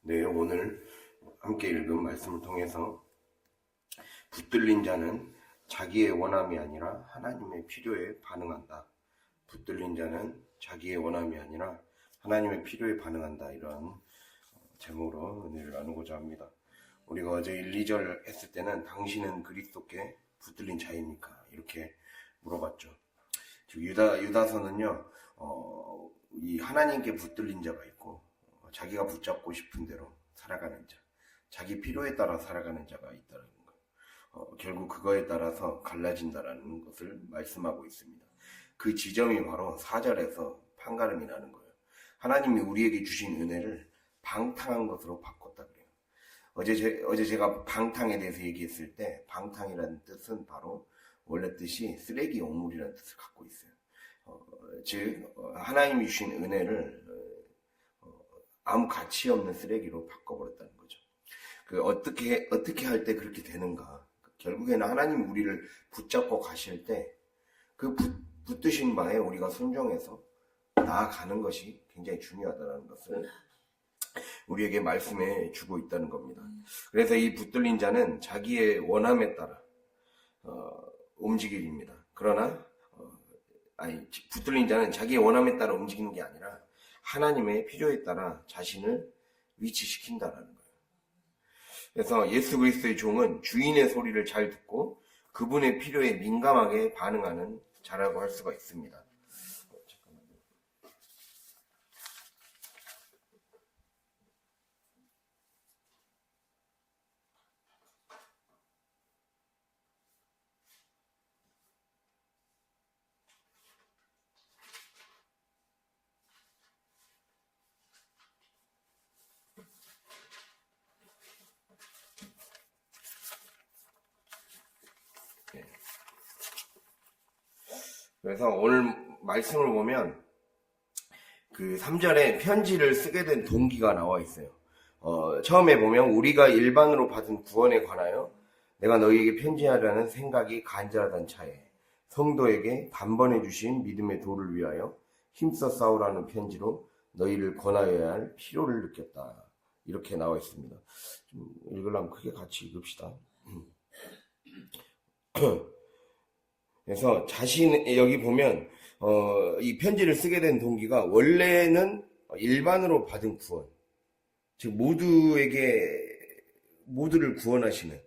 네, 오늘 함께 읽은 말씀을 통해서 붙들린 자는 자기의 원함이 아니라 하나님의 필요에 반응한다. 붙들린 자는 자기의 원함이 아니라 하나님의 필요에 반응한다. 이런 제목으로 은혜를 나누고자 합니다. 우리가 어제 1, 2절 했을 때는 당신은 그리스도께 붙들린 자입니까? 이렇게 물어봤죠. 즉 유다서는요, 이 하나님께 붙들린 자가 있고 자기가 붙잡고 싶은 대로 살아가는 자, 자기 필요에 따라 살아가는 자가 있다는 거예요. 결국 그거에 따라서 갈라진다라는 것을 말씀하고 있습니다. 그 지점이 바로 4절에서 판가름이 나는 거예요. 하나님이 우리에게 주신 은혜를 방탕한 것으로 바꿨다 그래요. 어제 제가 방탕에 대해서 얘기했을 때 방탕이라는 뜻은 바로 원래 뜻이 쓰레기 오물이라는 뜻을 갖고 있어요. 즉 하나님이 주신 은혜를 아무 가치 없는 쓰레기로 바꿔버렸다는 거죠. 어떻게 할 때 그렇게 되는가? 결국에는 하나님이 우리를 붙잡고 가실 때 그 붙드신 바에 우리가 순종해서 나아가는 것이 굉장히 중요하다는 것을 우리에게 말씀해 주고 있다는 겁니다. 그래서 이 붙들린 자는 자기의 원함에 따라 움직입니다. 그러나 붙들린 자는 자기의 원함에 따라 움직이는 게 아니라 하나님의 필요에 따라 자신을 위치시킨다라는 거예요. 그래서 예수 그리스도의 종은 주인의 소리를 잘 듣고 그분의 필요에 민감하게 반응하는 자라고 할 수가 있습니다. 그래서 오늘 말씀을 보면 그 3절에 편지를 쓰게 된 동기가 나와 있어요. 처음에 보면 우리가 일반으로 받은 구원에 관하여 내가 너희에게 편지하라는 생각이 간절하던 차에 성도에게 단번에 주신 믿음의 도를 위하여 힘써 싸우라는 편지로 너희를 권하여야 할 필요를 느꼈다. 이렇게 나와 있습니다. 좀 읽으려면 크게 같이 읽읍시다. 그래서 여기 보면 이 편지를 쓰게 된 동기가 원래는 일반으로 받은 구원, 즉 모두를 구원하시는,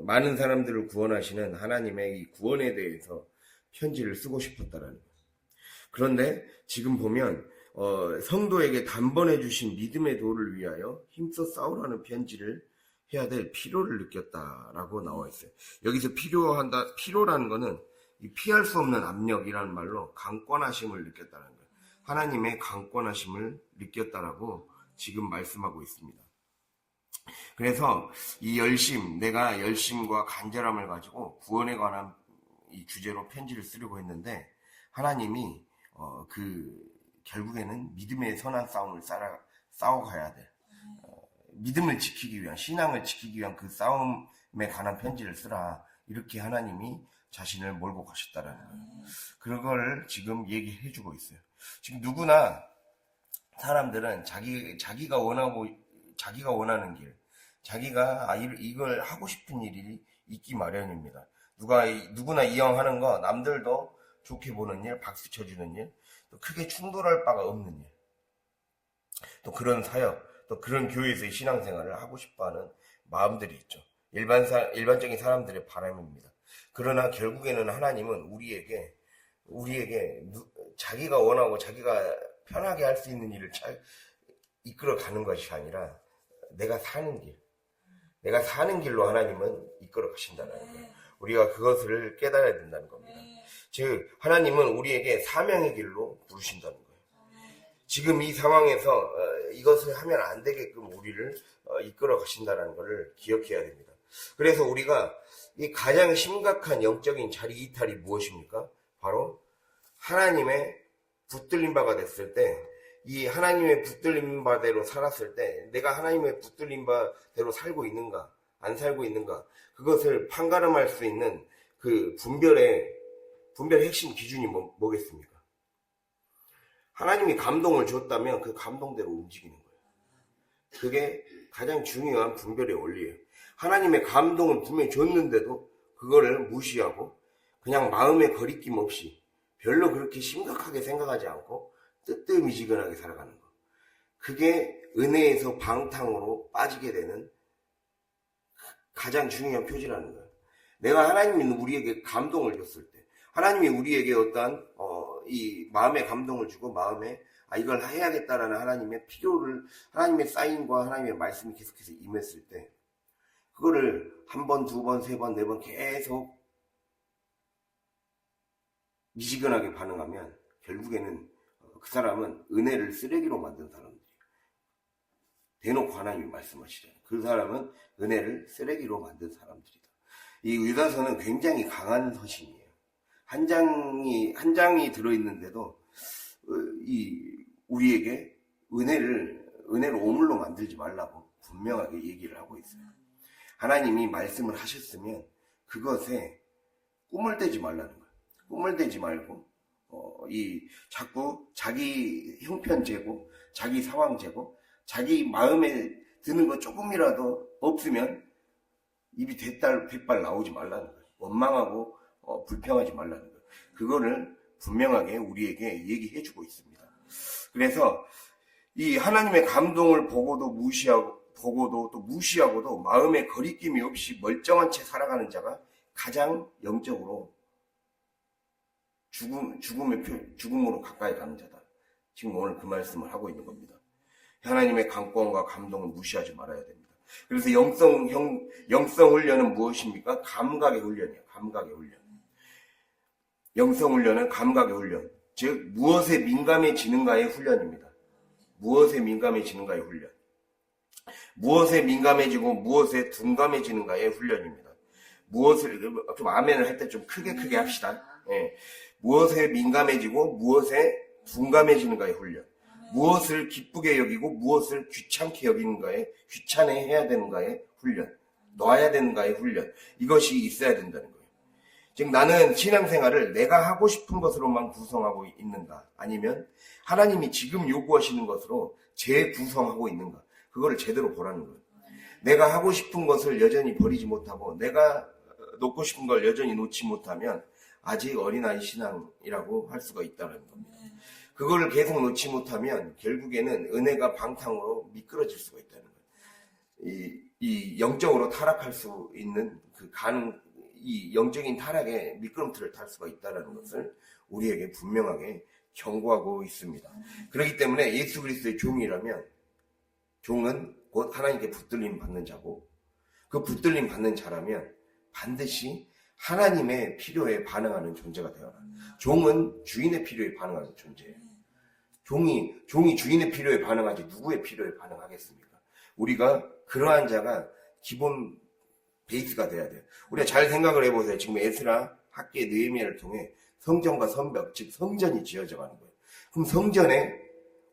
많은 사람들을 구원하시는 하나님의 이 구원에 대해서 편지를 쓰고 싶었다라는 거예요. 그런데 지금 보면 성도에게 단번에 주신 믿음의 도를 위하여 힘써 싸우라는 편지를 해야 될 필요를 느꼈다라고 나와 있어요. 여기서 필요라는 거는 이 피할 수 없는 압력이라는 말로 강권하심을 느꼈다는 거예요. 하나님의 강권하심을 느꼈다라고 지금 말씀하고 있습니다. 그래서 이 내가 열심과 간절함을 가지고 구원에 관한 이 주제로 편지를 쓰려고 했는데 하나님이 결국에는 믿음의 선한 싸움을 싸워가야 돼. 믿음을 지키기 위한, 신앙을 지키기 위한 그 싸움에 관한 편지를 쓰라. 이렇게 하나님이 자신을 몰고 가셨다라는 거예요. 그걸 지금 얘기해주고 있어요. 지금 누구나 사람들은 자기가 원하는 길, 자기가 이걸 하고 싶은 일이 있기 마련입니다. 누구나 이왕하는 거, 남들도 좋게 보는 일, 박수 쳐주는 일, 또 크게 충돌할 바가 없는 일, 또 그런 사역, 또 그런 교회에서의 신앙생활을 하고 싶어하는 마음들이 있죠. 일반적인 사람들의 바람입니다. 그러나 결국에는 하나님은 우리에게 자기가 원하고 자기가 편하게 할 수 있는 일을 이끌어가는 것이 아니라 내가 사는 길로 하나님은 이끌어 가신다는 거예요. 우리가 그것을 깨달아야 된다는 겁니다. 즉 하나님은 우리에게 사명의 길로 부르신다는 거예요. 지금 이 상황에서 이것을 하면 안 되게끔 우리를 이끌어 가신다는 것을 기억해야 됩니다. 그래서 우리가 이 가장 심각한 영적인 자리 이탈이 무엇입니까? 바로 하나님의 붙들린 바가 됐을 때, 이 하나님의 붙들린 바대로 살았을 때 내가 하나님의 붙들린 바대로 살고 있는가 안 살고 있는가, 그것을 판가름할 수 있는 그 분별의 핵심 기준이 뭐겠습니까? 하나님이 감동을 줬다면 그 감동대로 움직이는 거예요. 그게 가장 중요한 분별의 원리예요. 하나님의 감동은 분명히 줬는데도 그거를 무시하고 그냥 마음에 거리낌 없이 별로 그렇게 심각하게 생각하지 않고 뜨뜻미지근하게 살아가는 거. 그게 은혜에서 방탕으로 빠지게 되는 가장 중요한 표지라는 거예요. 내가 하나님이 우리에게 감동을 줬을 때, 하나님이 우리에게 어떠한 이 마음에 감동을 주고 마음에 이걸 해야겠다라는 하나님의 필요를, 하나님의 사인과 하나님의 말씀이 계속해서 임했을 때 그거를 한 번, 두 번, 세 번, 네 번 계속 미지근하게 반응하면 결국에는 그 사람은 은혜를 쓰레기로 만든 사람들이에요. 대놓고 하나님이 말씀하시잖아요. 그 사람은 은혜를 쓰레기로 만든 사람들이다. 이 유다서는 굉장히 강한 서신이에요. 한 장이 들어있는데도 우리에게 은혜를 오물로 만들지 말라고 분명하게 얘기를 하고 있어요. 하나님이 말씀을 하셨으면 그것에 꿈을 대지 말라는 거예요. 꿈을 대지 말고 자꾸 자기 형편 재고, 자기 상황 재고, 자기 마음에 드는 거 조금이라도 없으면 입이 대빨 나오지 말라는 거예요. 원망하고 불평하지 말라는 거예요. 그거를 분명하게 우리에게 얘기해주고 있습니다. 그래서 이 하나님의 감동을 보고도 무시하고도 마음에 거리낌이 없이 멀쩡한 채 살아가는 자가 가장 영적으로 죽음으로 가까이 가는 자다. 지금 오늘 그 말씀을 하고 있는 겁니다. 하나님의 강권과 감동을 무시하지 말아야 됩니다. 그래서 영성 훈련은 무엇입니까? 감각의 훈련이에요. 감각의 훈련. 영성 훈련은 감각의 훈련. 즉 무엇에 민감해지는가의 훈련입니다. 무엇에 민감해지는가의 훈련. 무엇에 민감해지고 무엇에 둔감해지는가의 훈련입니다. 무엇을 좀 아멘을 할 때 좀 크게 합시다. 예. 무엇에 민감해지고 무엇에 둔감해지는가의 훈련. 무엇을 기쁘게 여기고 무엇을 귀찮게 여기는가에, 귀찮아해야 되는가의 훈련. 놔야 되는가의 훈련. 이것이 있어야 된다는 거예요. 즉 나는 신앙생활을 내가 하고 싶은 것으로만 구성하고 있는가, 아니면 하나님이 지금 요구하시는 것으로 재구성하고 있는가, 그거를 제대로 보라는 거예요. 내가 하고 싶은 것을 여전히 버리지 못하고 내가 놓고 싶은 걸 여전히 놓지 못하면 아직 어린아이 신앙이라고 할 수가 있다는 겁니다. 그거를 계속 놓지 못하면 결국에는 은혜가 방탕으로 미끄러질 수가 있다는 거예요. 이 영적으로 타락할 수 있는 이 영적인 타락에 미끄럼틀을 탈 수가 있다는 것을 우리에게 분명하게 경고하고 있습니다. 그렇기 때문에 예수 그리스도의 종이라면, 종은 곧 하나님께 붙들림 받는 자고, 그 붙들림 받는 자라면 반드시 하나님의 필요에 반응하는 존재가 되어라. 종은 주인의 필요에 반응하는 존재예요. 종이 주인의 필요에 반응하지 누구의 필요에 반응하겠습니까? 우리가 그러한 자가 기본 베이스가 돼야 돼요. 우리가 잘 생각을 해보세요. 지금 에스라, 학계, 느헤미야를 통해 성전과 성벽, 즉 성전이 지어져 가는 거예요. 그럼 성전에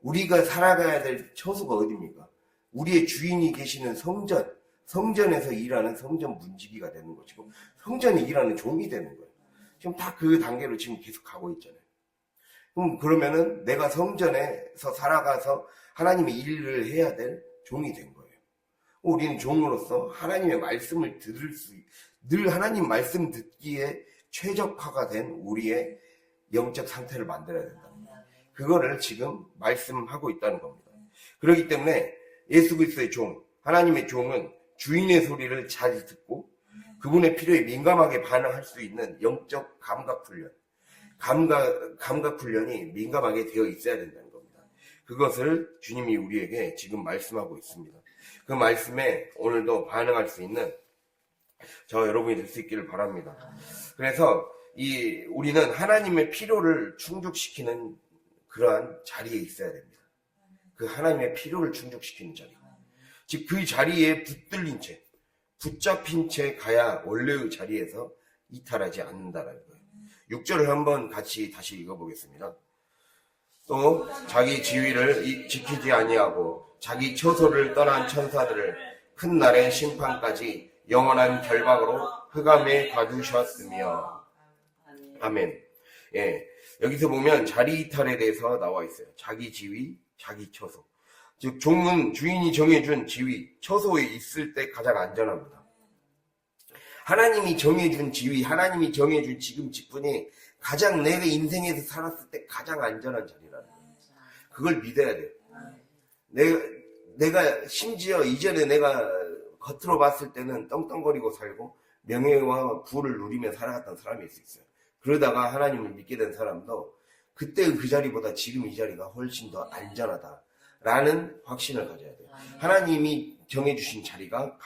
우리가 살아가야 될 처소가 어디입니까? 우리의 주인이 계시는 성전에서 일하는 성전 문지기가 되는 것이고, 성전이 일하는 종이 되는 거예요. 지금 다 그 단계로 지금 계속 가고 있잖아요. 그러면은 내가 성전에서 살아가서 하나님의 일을 해야 될 종이 된 거예요. 우리는 종으로서 하나님의 말씀을 늘 하나님 말씀 듣기에 최적화가 된 우리의 영적 상태를 만들어야 된다는 거예요. 그거를 지금 말씀하고 있다는 겁니다. 그렇기 때문에 예수 그리스도의 종, 하나님의 종은 주인의 소리를 잘 듣고 그분의 필요에 민감하게 반응할 수 있는 영적 감각 훈련, 감각 훈련이 민감하게 되어 있어야 된다는 겁니다. 그것을 주님이 우리에게 지금 말씀하고 있습니다. 그 말씀에 오늘도 반응할 수 있는 저 여러분이 될 수 있기를 바랍니다. 그래서 우리는 하나님의 필요를 충족시키는 그러한 자리에 있어야 됩니다. 그 하나님의 필요를 충족시키는 자리. 즉 그 자리에 붙들린 채, 붙잡힌 채 가야 원래의 자리에서 이탈하지 않는다라는 거예요. 6절을 한번 같이 다시 읽어보겠습니다. 또 자기 지위를 지키지 아니하고 자기 처소를 떠난 천사들을 큰 날의 심판까지 영원한 결박으로 흑암에 가두셨으며. 아멘. 예, 여기서 보면 자리 이탈에 대해서 나와 있어요. 자기 지위, 자기 처소. 즉 종은 주인이 정해준 지위, 처소에 있을 때 가장 안전합니다. 하나님이 정해준 지위, 하나님이 정해준 지금 직분이 가장 내가 인생에서 살았을 때 가장 안전한 자리라는 거예요. 그걸 믿어야 돼요. 내가 심지어 이전에 내가 겉으로 봤을 때는 떵떵거리고 살고 명예와 부를 누리며 살아갔던 사람일 수 있어요. 그러다가 하나님을 믿게 된 사람도 그때 그 자리보다 지금 이 자리가 훨씬 더 안전하다라는 확신을 가져야 돼요. 하나님이 정해주신 자리가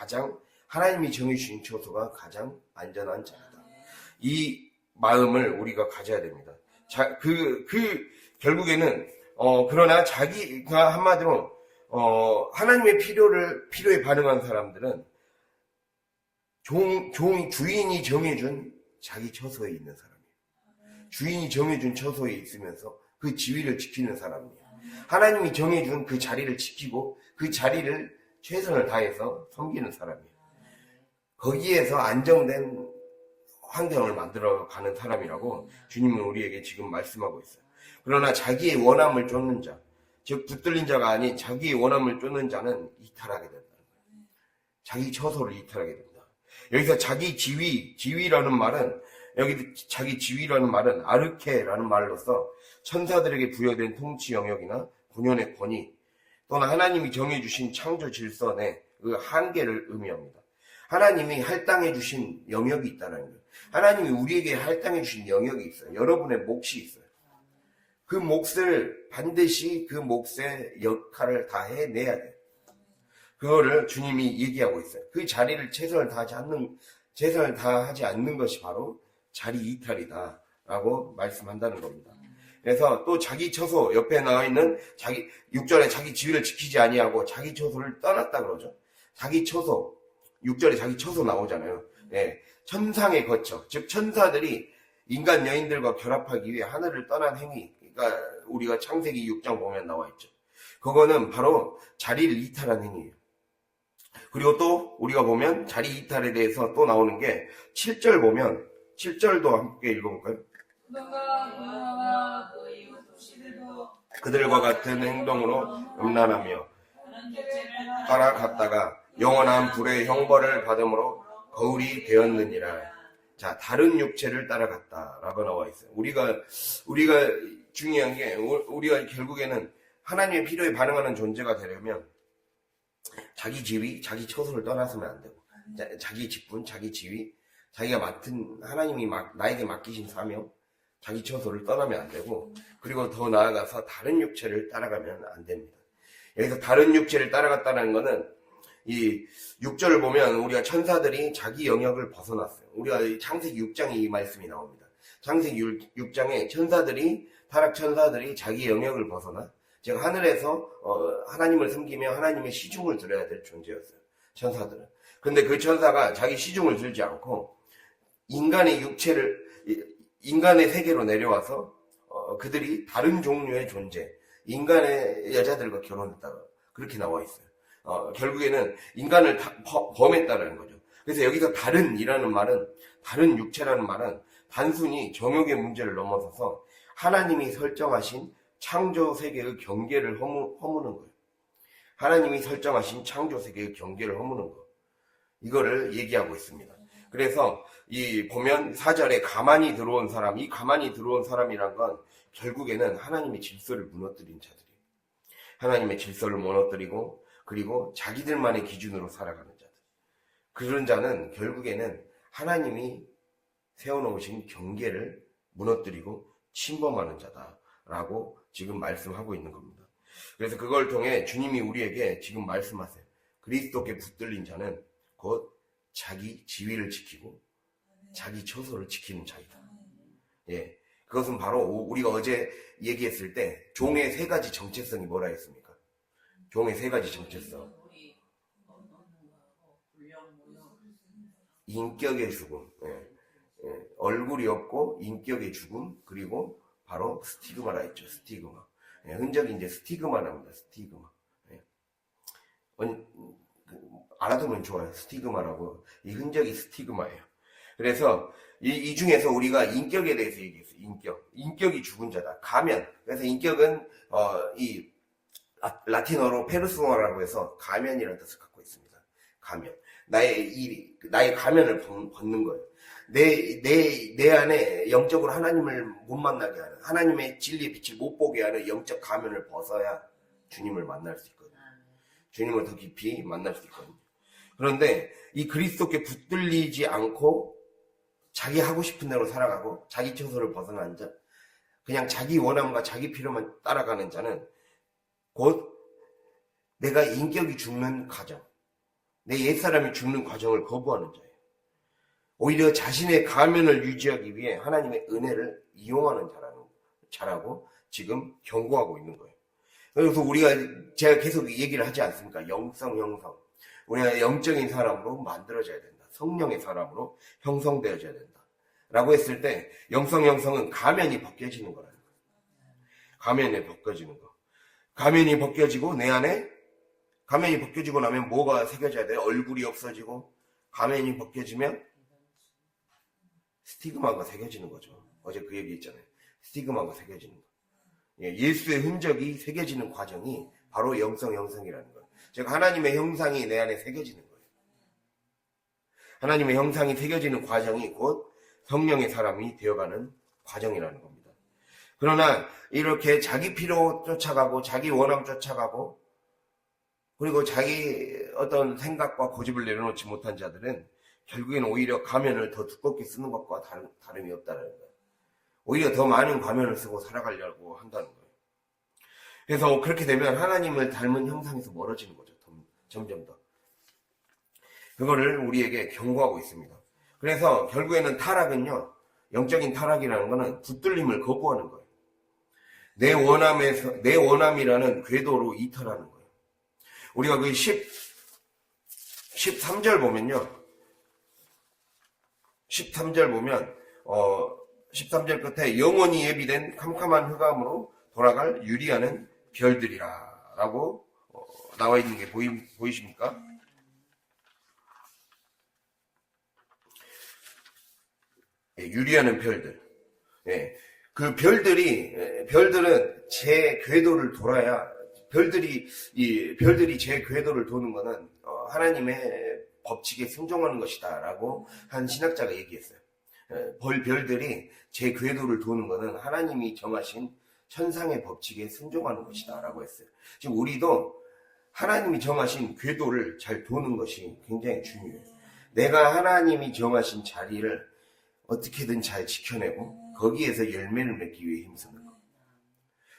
하나님이 정해주신 처소가 가장 안전한 자리다. 이 마음을 우리가 가져야 됩니다. 결국에는, 그러나 자기가 한마디로, 하나님의 필요에 반응한 사람들은 주인이 정해준 자기 처소에 있는 사람이에요. 주인이 정해준 처소에 있으면서 그 지위를 지키는 사람이에요. 하나님이 정해준 그 자리를 지키고 그 자리를 최선을 다해서 섬기는 사람이에요. 거기에서 안정된 환경을 만들어가는 사람이라고 주님은 우리에게 지금 말씀하고 있어요. 그러나 자기의 원함을 쫓는 자, 즉 붙들린 자가 아닌 자기의 원함을 쫓는 자는 이탈하게 된다는 거예요. 자기 처소를 이탈하게 된다. 여기서 자기 지위라는 말은 아르케라는 말로서 천사들에게 부여된 통치 영역이나 군연의 권위 또는 하나님이 정해주신 창조 질서 내 그 한계를 의미합니다. 하나님이 할당해 주신 영역이 있다는 거예요. 하나님이 우리에게 할당해 주신 영역이 있어요. 여러분의 몫이 있어요. 그 몫을 반드시 그 몫의 역할을 다 해내야 돼요. 그거를 주님이 얘기하고 있어요. 그 자리를 최선을 다하지 않는 것이 바로 자리 이탈이다 라고 말씀한다는 겁니다. 그래서 또 자기 처소 옆에 나와 있는 6절에 자기 지위를 지키지 아니하고 자기 처소를 떠났다 그러죠. 자기 처소 6절에 자기 처소 나오잖아요. 네, 천상에 거쳐, 즉 천사들이 인간 여인들과 결합하기 위해 하늘을 떠난 행위, 그러니까 우리가 창세기 6장 보면 나와 있죠. 그거는 바로 자리를 이탈한 행위예요. 그리고 또 우리가 보면 자리 이탈에 대해서 또 나오는 게 7절 보면 7절도 함께 읽어볼까요? 그들과 같은 행동으로 음란하며 따라갔다가 영원한 불의 형벌을 받음으로 거울이 되었느니라. 자, 다른 육체를 따라갔다라고 나와 있어요. 우리가 중요한 게 우리가 결국에는 하나님의 필요에 반응하는 존재가 되려면 자기 지위, 자기 처소를 떠나서는 안 되고 자기 직분, 자기 지위, 자기가 맡은 하나님이 나에게 맡기신 사명, 자기 처소를 떠나면 안 되고 그리고 더 나아가서 다른 육체를 따라가면 안 됩니다. 여기서 다른 육체를 따라갔다는 거는 이 6절을 보면 우리가 천사들이 자기 영역을 벗어났어요. 우리가 창세기 6장에 이 말씀이 나옵니다. 창세기 6장에 타락 천사들이 자기 영역을 벗어나 즉 하늘에서 하나님을 섬기며 하나님의 시중을 들어야 될 존재였어요. 천사들은. 근데 그 천사가 자기 시중을 들지 않고 인간의 세계로 내려와서 그들이 다른 종류의 존재, 인간의 여자들과 결혼했다. 그렇게 나와 있어요. 결국에는 인간을 범했다는 거죠. 그래서 여기서 다른 육체라는 말은 단순히 정욕의 문제를 넘어서서 하나님이 설정하신 창조 세계의 경계를 허무는 거예요. 하나님이 설정하신 창조 세계의 경계를 허무는 거. 이거를 얘기하고 있습니다. 그래서 보면 4절에 가만히 들어온 사람, 이 가만히 들어온 사람이란 건 결국에는 하나님의 질서를 무너뜨린 자들이에요. 하나님의 질서를 무너뜨리고 그리고 자기들만의 기준으로 살아가는 자들. 그런 자는 결국에는 하나님이 세워놓으신 경계를 무너뜨리고 침범하는 자다라고 지금 말씀하고 있는 겁니다. 그래서 그걸 통해 주님이 우리에게 지금 말씀하세요. 그리스도께 붙들린 자는 곧 자기 지위를 지키고 자기 처소를 지키는 자이다. 예, 그것은 바로 우리가 어제 얘기했을 때 종의 세 가지 정체성이 뭐라 했습니까? 종의 세 가지 정체성. 인격의 죽음, 얼굴이 없고 인격의 죽음, 그리고 바로 스티그마라 했죠. 스티그마. 흔적이 이제 스티그마랍니다. 스티그마. 알아두면 좋아요. 스티그마라고. 이 흔적이 스티그마예요. 그래서 이 중에서 우리가 인격에 대해서 얘기했어요. 인격이 죽은 자다. 가면. 그래서 인격은 라틴어로 페르소나라고 해서 가면이라는 뜻을 갖고 있습니다. 가면. 나의 가면을 벗는 거예요. 내 안에 영적으로 하나님을 못 만나게 하는, 하나님의 진리의 빛을 못 보게 하는 영적 가면을 벗어야 주님을 만날 수 있거든요. 주님을 더 깊이 만날 수 있거든요. 그런데 이 그리스도께 붙들리지 않고 자기 하고 싶은 대로 살아가고 자기 처소를 벗어난 자, 그냥 자기 원함과 자기 필요만 따라가는 자는 곧 내가 인격이 죽는 과정, 내 옛사람이 죽는 과정을 거부하는 자예요. 오히려 자신의 가면을 유지하기 위해 하나님의 은혜를 이용하는 자라고 지금 경고하고 있는 거예요. 그래서 제가 계속 얘기를 하지 않습니까? 영성. 우리가 영적인 사람으로 만들어져야 된다. 성령의 사람으로 형성되어져야 된다. 라고 했을 때 영성은 가면이 벗겨지는 거라는 거예요. 가면이 벗겨지는 거. 가면이 벗겨지고 내 안에 가면이 벗겨지고 나면 뭐가 새겨져야 돼요? 얼굴이 없어지고 가면이 벗겨지면 스티그마가 새겨지는 거죠. 어제 그 얘기 했잖아요. 스티그마가 새겨지는 거. 예수의 흔적이 새겨지는 과정이 바로 영성이라는 거예요. 즉 하나님의 형상이 내 안에 새겨지는 거예요. 하나님의 형상이 새겨지는 과정이 곧 성령의 사람이 되어가는 과정이라는 겁니다. 그러나 이렇게 자기 필요 쫓아가고 자기 원함 쫓아가고 그리고 자기 어떤 생각과 고집을 내려놓지 못한 자들은 결국에는 오히려 가면을 더 두껍게 쓰는 것과 다름이 없다는 거예요. 오히려 더 많은 가면을 쓰고 살아가려고 한다는 거예요. 그래서 그렇게 되면 하나님을 닮은 형상에서 멀어지는 거죠. 점점 더. 그거를 우리에게 경고하고 있습니다. 그래서 결국에는 타락은요, 영적인 타락이라는 거는 붙들림을 거부하는 거예요. 내 원함이라는 궤도로 이탈하는 거예요. 우리가 그 13절 보면요. 13절 보면 13절 끝에 영원히 예비된 캄캄한 흑암으로 돌아갈 유리하는 별들이라 라고 나와 있는 게 보이십니까? 유리하는 별들. 그 별들은 제 궤도를 돌아야 별들이 제 궤도를 도는 것은 하나님의 법칙에 순종하는 것이다 라고 한 신학자가 얘기했어요. 별들이 제 궤도를 도는 것은 하나님이 정하신 천상의 법칙에 순종하는 것이다 라고 했어요. 지금 우리도 하나님이 정하신 궤도를 잘 도는 것이 굉장히 중요해요. 내가 하나님이 정하신 자리를 어떻게든 잘 지켜내고 거기에서 열매를 맺기 위해 힘쓰는 것.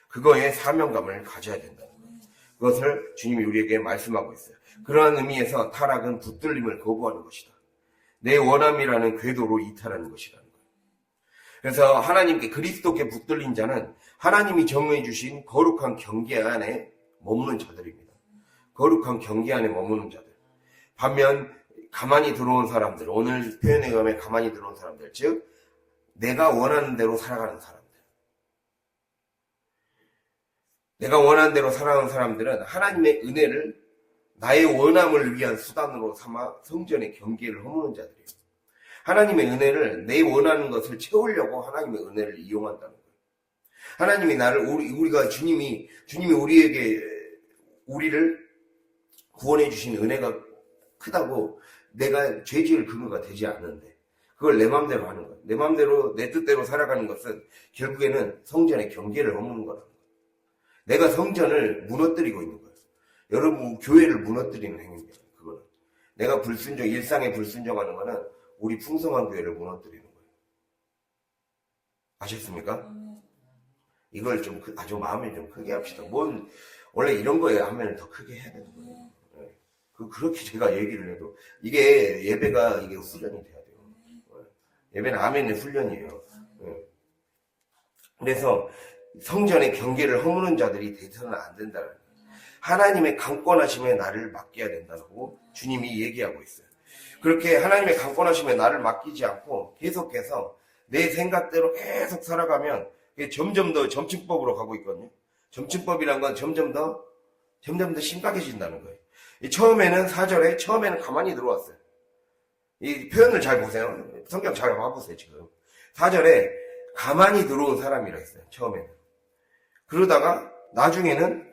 그거에 사명감을 가져야 된다는 거예요. 그것을 주님이 우리에게 말씀하고 있어요. 그러한 의미에서 타락은 붙들림을 거부하는 것이다. 내 원함이라는 궤도로 이탈하는 것이라는 거예요. 그래서 하나님께 그리스도께 붙들린 자는 하나님이 정해 주신 거룩한 경계 안에 머무는 자들입니다. 거룩한 경계 안에 머무는 자들. 반면 가만히 들어온 사람들, 오늘 표현에 의하면 가만히 들어온 사람들, 즉 내가 원하는 대로 살아가는 사람들. 내가 원하는 대로 살아가는 사람들은 하나님의 은혜를 나의 원함을 위한 수단으로 삼아 성전의 경계를 허무는 자들이에요. 하나님의 은혜를 내 원하는 것을 채우려고 하나님의 은혜를 이용한다는 거예요. 하나님이 주님이 우리를 구원해 주신 은혜가 크다고 내가 죄 지을 근거가 되지 않는데 그걸 내 마음대로 하는 거예요. 내 마음대로 내 뜻대로 살아가는 것은 결국에는 성전의 경계를 허무는 거라는 거예요. 내가 성전을 무너뜨리고 있는 거예요. 여러분 교회를 무너뜨리는 행위입니다. 그거는 내가 일상에 불순종하는 거는 우리 풍성한 교회를 무너뜨리는 거예요. 아셨습니까? 이걸 좀 아주 마음에 좀 크게 합시다. 원래 이런 거에 하면 더 크게 해야 되는 거예요. 그렇게 제가 얘기를 해도 예배가 훈련이 돼야 돼요. 예배는 아멘의 훈련이에요. 그래서 성전의 경계를 허무는 자들이 돼서는 안 된다는 거예요. 하나님의 강권하심에 나를 맡겨야 된다고 주님이 얘기하고 있어요. 그렇게 하나님의 강권하심에 나를 맡기지 않고 계속해서 내 생각대로 계속 살아가면 점점 더 점층법으로 가고 있거든요. 점층법이란 건 점점 더 심각해진다는 거예요. 처음에는 4절에 처음에는 가만히 들어왔어요. 이 표현을 잘 보세요. 성경 잘 봐보세요. 지금 4절에 가만히 들어온 사람이라 했어요. 처음에는. 그러다가 나중에는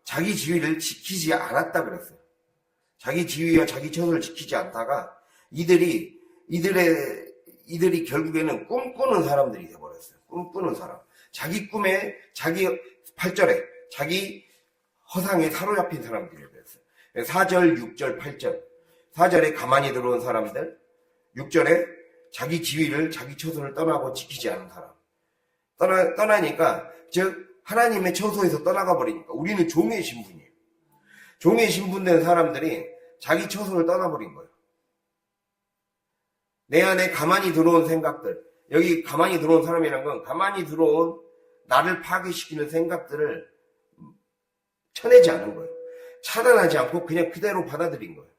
자기 지위를 지키지 않았다 그랬어요. 자기 지위와 자기 처소를 지키지 않다가 이들이 결국에는 꿈꾸는 사람들이 돼버렸어요. 꿈꾸는 사람. 자기 꿈에, 자기 8절에, 자기 허상에 사로잡힌 사람들이 됐어요. 4절, 6절, 8절. 4절에 가만히 들어온 사람들, 6절에 자기 지위를, 자기 처소를 떠나고 지키지 않은 사람. 떠나니까, 즉, 하나님의 처소에서 떠나가 버리니까 우리는 종의 신분이에요. 종의 신분된 사람들이 자기 처소를 떠나버린 거예요. 내 안에 가만히 들어온 생각들, 여기 가만히 들어온 사람이란 건 가만히 들어온 나를 파괴시키는 생각들을 쳐내지 않은 거예요. 차단하지 않고 그냥 그대로 받아들인 거예요.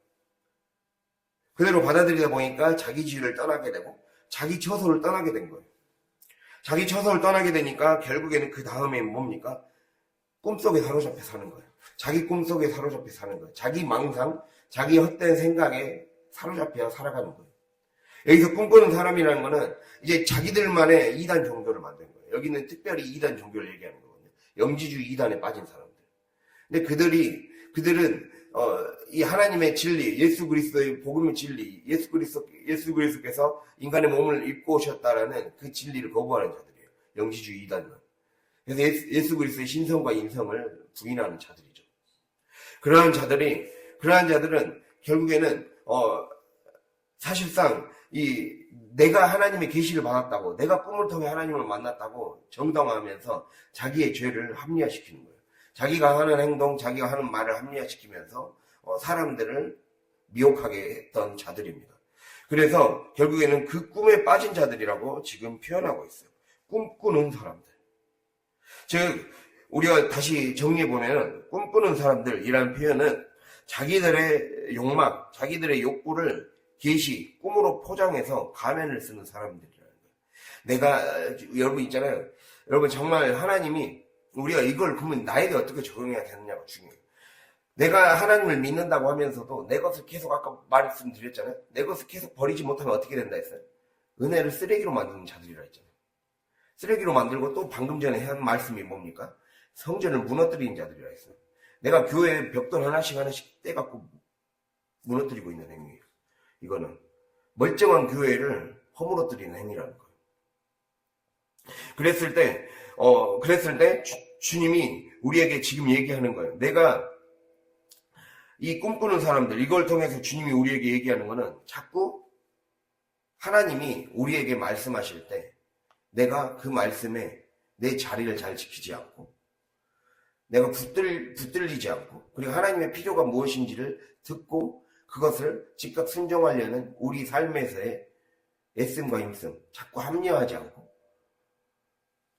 그대로 받아들이다 보니까 자기 지위를 떠나게 되고 자기 처소를 떠나게 된 거예요. 자기 처소를 떠나게 되니까 결국에는 그 다음에 뭡니까? 꿈속에 사로잡혀 사는 거예요. 자기 꿈속에 사로잡혀 사는 거예요. 자기 망상, 자기 헛된 생각에 사로잡혀 살아가는 거예요. 여기서 꿈꾸는 사람이라는 거는 이제 자기들만의 이단 종교를 만든 거예요. 여기는 특별히 이단 종교를 얘기하는 거거든요. 영지주의 이단에 빠진 사람들. 근데 그들은 이 하나님의 진리, 예수 그리스도의 복음의 진리, 예수 그리스도께서 인간의 몸을 입고 오셨다라는 그 진리를 거부하는 자들이에요. 영지주의 이단은. 그래서 예수 그리스도의 신성과 인성을 부인하는 자들이죠. 그러한 자들은 결국에는 사실상 내가 하나님의 계시를 받았다고, 내가 꿈을 통해 하나님을 만났다고 정당화하면서 자기의 죄를 합리화시키는 거예요. 자기가 하는 행동, 자기가 하는 말을 합리화시키면서 사람들을 미혹하게 했던 자들입니다. 그래서 결국에는 그 꿈에 빠진 자들이라고 지금 표현하고 있어요. 꿈꾸는 사람들. 즉 우리가 다시 정리해보면 꿈꾸는 사람들이라는 표현은 자기들의 욕망, 자기들의 욕구를 계시, 꿈으로 포장해서 가면을 쓰는 사람들이라는 거예요. 여러분 있잖아요. 여러분 정말 하나님이 우리가 이걸 그러면 나에게 어떻게 적용해야 되느냐가 중요해요. 내가 하나님을 믿는다고 하면서도 내 것을 계속 아까 말씀드렸잖아요. 내 것을 계속 버리지 못하면 어떻게 된다 했어요? 은혜를 쓰레기로 만드는 자들이라 했잖아요. 쓰레기로 만들고 또 방금 전에 한 말씀이 뭡니까? 성전을 무너뜨리는 자들이라 했어요. 내가 교회에 벽돌 하나씩 떼갖고 무너뜨리고 있는 행위예요. 이거는 멀쩡한 교회를 허물어뜨리는 행위라는 거예요. 그랬을 때 주님이 우리에게 지금 얘기하는 거예요. 내가 이 꿈꾸는 사람들, 이걸 통해서 주님이 우리에게 얘기하는 거는 자꾸 하나님이 우리에게 말씀하실 때 내가 그 말씀에 내 자리를 잘 지키지 않고 내가 붙들리지 않고 그리고 하나님의 필요가 무엇인지를 듣고 그것을 즉각 순종하려는 우리 삶에서의 애씀과 힘씀, 자꾸 합리화하지 않고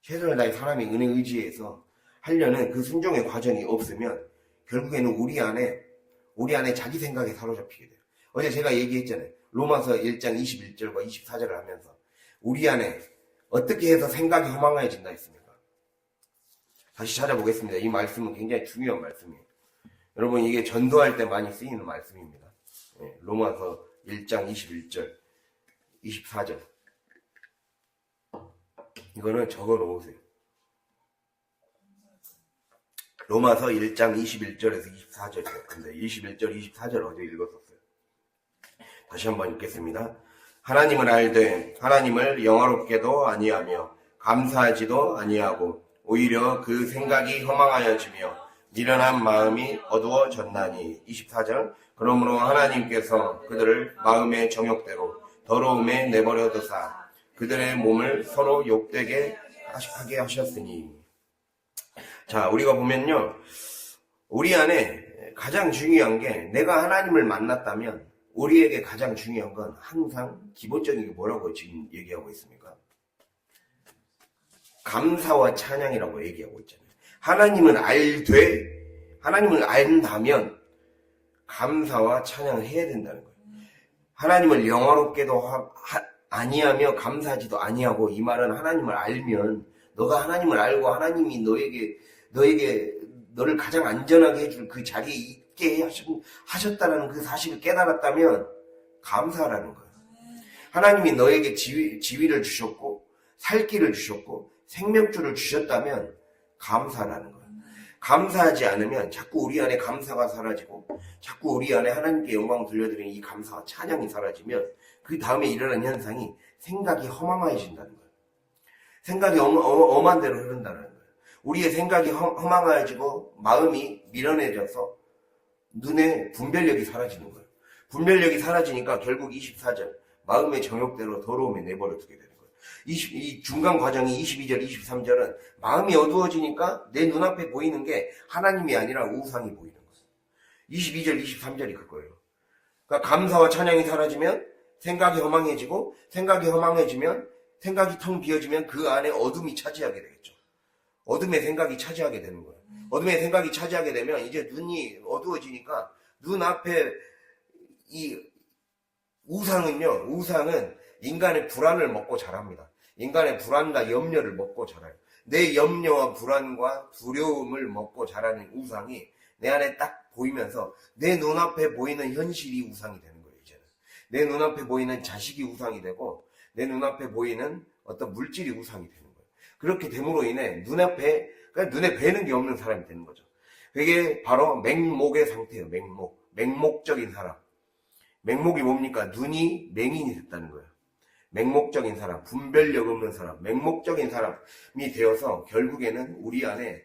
최선을 다해 사람이 은혜 의지해서 하려는 그 순종의 과정이 없으면 결국에는 우리 안에 자기 생각에 사로잡히게 돼요. 어제 제가 얘기했잖아요. 로마서 1장 21절과 24절을 하면서 우리 안에 어떻게 해서 생각이 허망해진다 했습니까? 다시 찾아보겠습니다. 이 말씀은 굉장히 중요한 말씀이에요. 여러분 이게 전도할 때 많이 쓰이는 말씀입니다. 로마서 1장 21절 24절 이거는 적어 놓으세요. 로마서 1장 21절에서 24절이에요. 근데 21절 24절 어제 읽었었어요. 다시 한번 읽겠습니다. 하나님을 알되 하나님을 영화롭게도 아니하며 감사하지도 아니하고 오히려 그 생각이 허망하여지며 미련한 마음이 어두워졌나니 24절 그러므로 하나님께서 그들을 마음의 정욕대로 더러움에 내버려 두사 그들의 몸을 서로 욕되게 하게 하셨으니. 자, 우리가 보면요, 우리 안에 가장 중요한 게 내가 하나님을 만났다면 우리에게 가장 중요한 건 항상 기본적인 게 뭐라고 지금 얘기하고 있습니까? 감사와 찬양이라고 얘기하고 있잖아요. 하나님을 안다면 감사와 찬양을 해야 된다는 거예요. 하나님을 영화롭게도 아니하며 감사하지도 아니하고, 이 말은 하나님을 알면 너가 하나님을 알고 하나님이 너를 가장 안전하게 해줄 그 자리에 있게 하셨다는 그 사실을 깨달았다면 감사하라는 거예요. 하나님이 너에게 지위를 주셨고 살 길을 주셨고 생명줄을 주셨다면 감사하라는 거예요. 감사하지 않으면 자꾸 우리 안에 감사가 사라지고 자꾸 우리 안에 하나님께 영광을 돌려드리는 이 감사와 찬양이 사라지면 그 다음에 일어나는 현상이 생각이 허망해진다는 거예요. 생각이 엄한 대로 흐른다는 거예요. 우리의 생각이 허망해지고 마음이 미련해져서 눈에 분별력이 사라지는 거예요. 분별력이 사라지니까 결국 24절 마음의 정욕대로 더러움에 내버려 두게 되는 거예요. 이 중간 과정이 22절, 23절은 마음이 어두워지니까 내 눈앞에 보이는 게 하나님이 아니라 우상이 보이는 거예요. 22절, 23절이 그거예요. 그러니까 감사와 찬양이 사라지면 생각이 허망해지고, 생각이 허망해지면, 생각이 텅 비어지면 그 안에 어둠이 차지하게 되겠죠. 어둠의 생각이 차지하게 되는 거예요. 어둠의 생각이 차지하게 되면 이제 눈이 어두워지니까 눈앞에 이 우상은 인간의 불안을 먹고 자랍니다. 인간의 불안과 염려를 먹고 자라요. 내 염려와 불안과 두려움을 먹고 자라는 우상이 내 안에 딱 보이면서 내 눈앞에 보이는 현실이 우상이 되는 거예요. 이제는 내 눈앞에 보이는 자식이 우상이 되고 내 눈앞에 보이는 어떤 물질이 우상이 되는 거예요. 그렇게 됨으로 인해 그러니까 눈에 뵈는 게 없는 사람이 되는 거죠. 그게 바로 맹목의 상태예요. 맹목적인 사람. 맹목이 뭡니까? 눈이 맹인이 됐다는 거예요. 맹목적인 사람, 분별력 없는 사람, 맹목적인 사람이 되어서 결국에는 우리 안에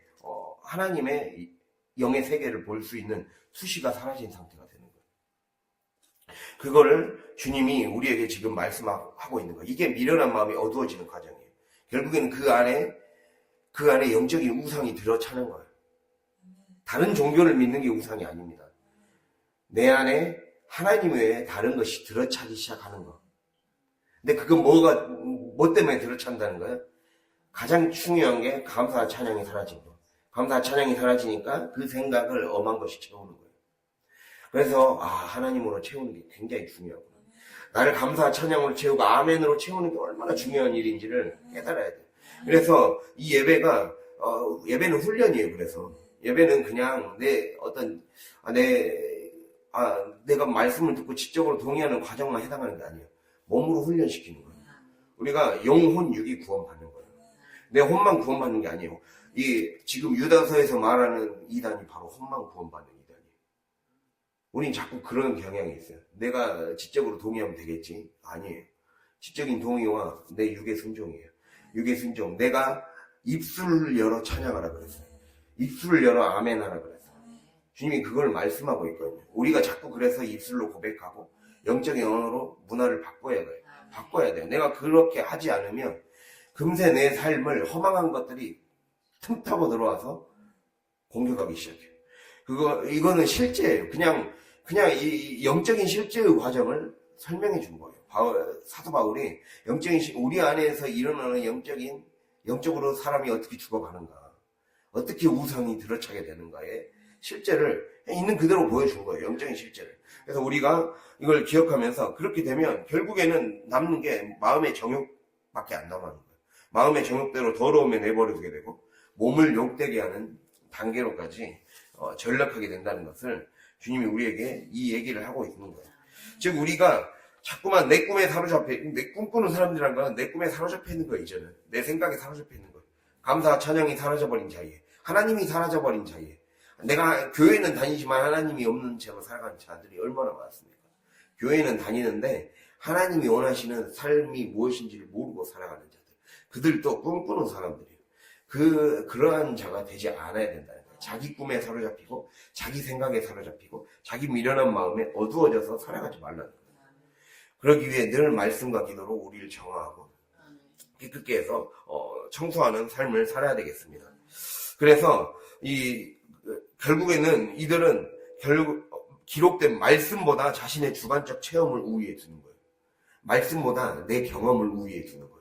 하나님의 영의 세계를 볼 수 있는 수시가 사라진 상태가 되는 거예요. 그거를 주님이 우리에게 지금 말씀하고 있는 거예요. 이게 미련한 마음이 어두워지는 과정이에요. 결국에는 그 안에 영적인 우상이 들어차는 거예요. 다른 종교를 믿는 게 우상이 아닙니다. 내 안에 하나님 외에 다른 것이 들어차기 시작하는 거. 근데 그건 뭐 때문에 들어찬다는 거예요? 가장 중요한 게 감사와 찬양이 사라진 거. 감사와 찬양이 사라지니까 그 생각을 엄한 것이 채우는 거예요. 그래서 하나님으로 채우는 게 굉장히 중요하고 나를 감사와 찬양으로 채우고 아멘으로 채우는 게 얼마나 중요한 일인지를 깨달아야 돼요. 그래서 이 예배는 훈련이에요. 그래서 예배는 그냥 내가 말씀을 듣고 지적으로 동의하는 과정만 해당하는 게 아니에요. 몸으로 훈련시키는 거예요. 우리가 영혼 육이 구원받는 거예요. 내 혼만 구원받는 게 아니에요. 지금 유다서에서 말하는 이단이 바로 혼만 구원받는 이단이에요. 우린 자꾸 그런 경향이 있어요. 내가 지적으로 동의하면 되겠지? 아니에요. 지적인 동의와 내 육의 순종이에요. 육의 순종. 내가 입술을 열어 찬양하라 그랬어요. 입술을 열어 아멘하라 그랬어요. 주님이 그걸 말씀하고 있거든요. 우리가 자꾸 그래서 입술로 고백하고 영적인 언어로 문화를 바꿔야 돼요. 내가 그렇게 하지 않으면 금세 내 삶을 허망한 것들이 틈타고 들어와서 공격하기 시작해요. 이거는 실제예요. 그냥 이 영적인 실제의 과정을 설명해 준 거예요. 사도 바울이 우리 안에서 일어나는 영적으로 사람이 어떻게 죽어가는가, 어떻게 우상이 들어차게 되는가에 실제를 있는 그대로 보여준 거예요. 영적인 실제를. 그래서 우리가 이걸 기억하면서 그렇게 되면 결국에는 남는 게 마음의 정욕밖에 안 남아는 거예요. 마음의 정욕대로 더러움에 내버려두게 되고 몸을 욕되게 하는 단계로까지 전락하게 된다는 것을 주님이 우리에게 이 얘기를 하고 있는 거예요. 즉 우리가 자꾸만 내 꿈에 내 꿈꾸는 사람들이란 건 내 꿈에 사로잡혀 있는 거예요. 이제는 내 생각에 사로잡혀 있는 거예요. 감사와 찬양이 사라져버린 자리에, 하나님이 사라져버린 자리에, 내가 교회는 다니지만 하나님이 없는 채로 살아가는 자들이 얼마나 많습니까? 교회는 다니는데 하나님이 원하시는 삶이 무엇인지를 모르고 살아가는 자들, 그들도 꿈꾸는 사람들이에요. 그러한 자가 되지 않아야 된다는 거예요. 자기 꿈에 사로잡히고 자기 생각에 사로잡히고 자기 미련한 마음에 어두워져서 살아가지 말라는 거예요. 그러기 위해 늘 말씀과 기도로 우리를 정화하고 깨끗게 해서 청소하는 삶을 살아야 되겠습니다. 그래서 결국에는 이들은 기록된 말씀보다 자신의 주관적 체험을 우위에 두는 거예요. 말씀보다 내 경험을 우위에 두는 거예요.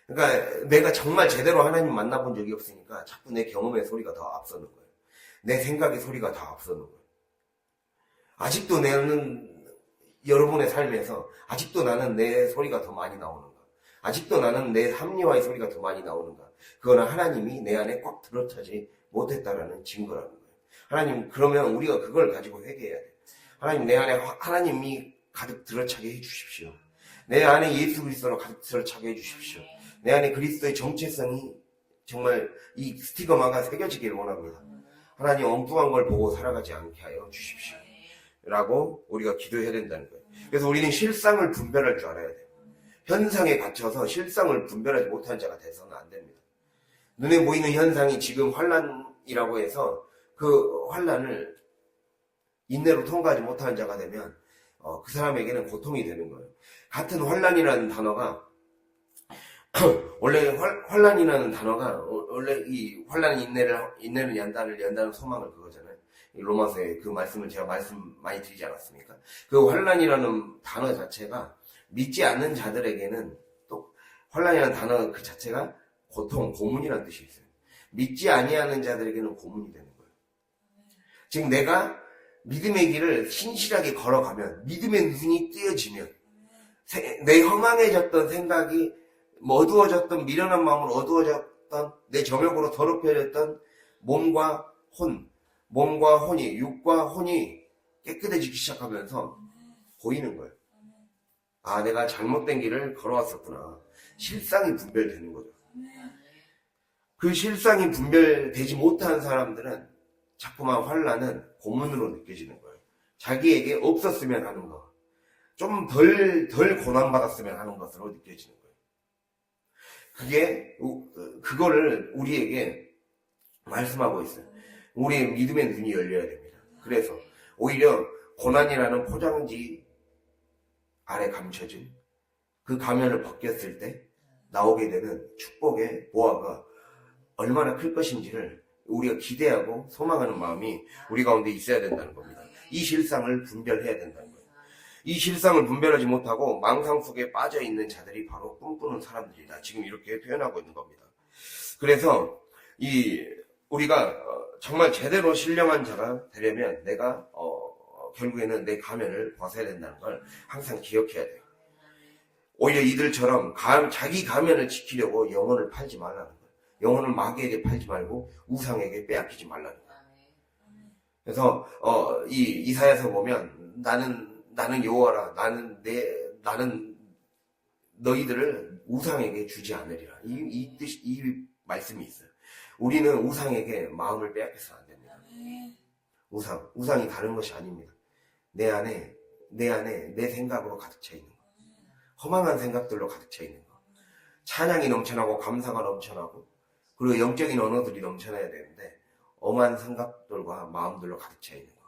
그러니까 내가 정말 제대로 하나님 만나본 적이 없으니까 자꾸 내 경험의 소리가 더 앞서는 거예요. 내 생각의 소리가 더 앞서는 거예요. 아직도 여러분의 삶에서 아직도 나는 내 소리가 더 많이 나오는가? 아직도 나는 내 합리화의 소리가 더 많이 나오는가? 그거는 하나님이 내 안에 꽉 들어차지 못했다라는 증거라는 거예요. 하나님, 그러면 우리가 그걸 가지고 회개해야 돼요. 하나님, 내 안에 하나님이 가득 들어차게 해주십시오. 내 안에 예수 그리스도로 가득 들어차게 해주십시오. 내 안에 그리스도의 정체성이 정말 이 스티그마가 새겨지기를 원합니다. 하나님 엉뚱한 걸 보고 살아가지 않게 하여 주십시오. 라고 우리가 기도해야 된다는 거예요. 그래서 우리는 실상을 분별할 줄 알아야 돼요. 현상에 갇혀서 실상을 분별하지 못한 자가 돼서는 안 됩니다. 눈에 보이는 현상이 지금 환난이라고 해서 그 환난을 인내로 통과하지 못하는 자가 되면 그 사람에게는 고통이 되는 거예요. 같은 환난이라는 단어가 원래 환난이라는 단어가 원래 이 환난 인내를 연다는 소망을 그거잖아요. 로마서에 그 말씀을 제가 말씀 많이 드리지 않았습니까? 그 환난이라는 단어 자체가 믿지 않는 자들에게는 또 환난이라는 단어 그 자체가 고통, 고문이라는 뜻이 있어요. 믿지 아니하는 자들에게는 고문이 되는 거예요. 즉 내가 믿음의 길을 신실하게 걸어가면 믿음의 눈이 뜨여지면 내 허망해졌던 생각이 어두워졌던 미련한 마음으로 어두워졌던 내 정욕으로 더럽혀졌던 몸과 혼이 육과 혼이 깨끗해지기 시작하면서 보이는 거예요. 아, 내가 잘못된 길을 걸어왔었구나. 실상이 분별되는 거죠. 그 실상이 분별되지 못한 사람들은 자꾸만 환난은 고문으로 느껴지는 거예요. 자기에게 없었으면 하는 거, 좀 덜 고난받았으면 하는 것으로 느껴지는 거예요. 그거를 우리에게 말씀하고 있어요. 우리의 믿음의 눈이 열려야 됩니다. 그래서 오히려 고난이라는 포장지 아래 감춰진 그 가면을 벗겼을 때 나오게 되는 축복의 보화가 얼마나 클 것인지를 우리가 기대하고 소망하는 마음이 우리 가운데 있어야 된다는 겁니다. 이 실상을 분별해야 된다는 거예요. 이 실상을 분별하지 못하고 망상 속에 빠져있는 자들이 바로 꿈꾸는 사람들이다. 지금 이렇게 표현하고 있는 겁니다. 그래서 우리가 정말 제대로 신령한 자가 되려면 내가 결국에는 내 가면을 벗어야 된다는 걸 항상 기억해야 돼요. 오히려 이들처럼 자기 가면을 지키려고 영혼을 팔지 말라는 거예요. 영혼을 마귀에게 팔지 말고 우상에게 빼앗기지 말라는 거예요. 그래서 이사야서 보면 나는 여호와라, 나는 너희들을 우상에게 주지 않으리라. 이 말씀이 있어요. 우리는 우상에게 마음을 빼앗겨서는 안 됩니다. 우상이 다른 것이 아닙니다. 내 안에 내 생각으로 가득 차 있는 거, 허망한 생각들로 가득 차 있는 거, 찬양이 넘쳐나고 감사가 넘쳐나고 그리고 영적인 언어들이 넘쳐나야 되는데 엄한 생각들과 마음들로 가득 차 있는 거,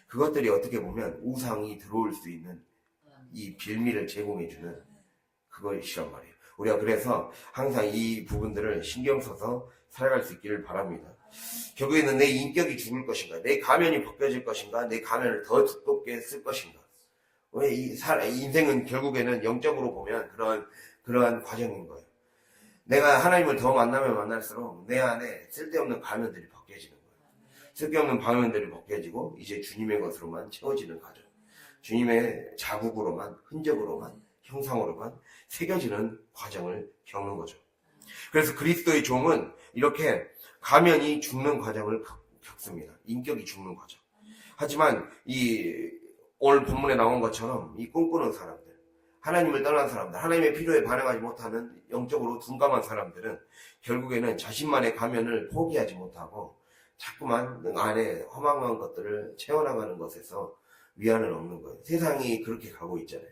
그것들이 어떻게 보면 우상이 들어올 수 있는 이 빌미를 제공해주는 그것이란 말이에요. 우리가 그래서 항상 이 부분들을 신경 써서 살아갈 수 있기를 바랍니다. 결국에는 내 인격이 죽을 것인가, 내 가면이 벗겨질 것인가, 내 가면을 더 두껍게 쓸 것인가. 왜 인생은 결국에는 영적으로 보면 그러한 과정인 거예요. 내가 하나님을 더 만나면 만날수록 내 안에 쓸데없는 가면들이 벗겨지는 거예요. 쓸데없는 가면들이 벗겨지고 이제 주님의 것으로만 채워지는 과정. 주님의 자국으로만, 흔적으로만, 형상으로만 새겨지는 과정을 겪는 거죠. 그래서 그리스도의 종은 이렇게 가면이 죽는 과정을 겪습니다. 인격이 죽는 과정. 하지만 오늘 본문에 나온 것처럼 이 꿈꾸는 사람들, 하나님을 떠난 사람들, 하나님의 필요에 반응하지 못하는 영적으로 둔감한 사람들은 결국에는 자신만의 가면을 포기하지 못하고 자꾸만 안에 허망한 것들을 채워나가는 것에서 위안을 얻는 거예요. 세상이 그렇게 가고 있잖아요.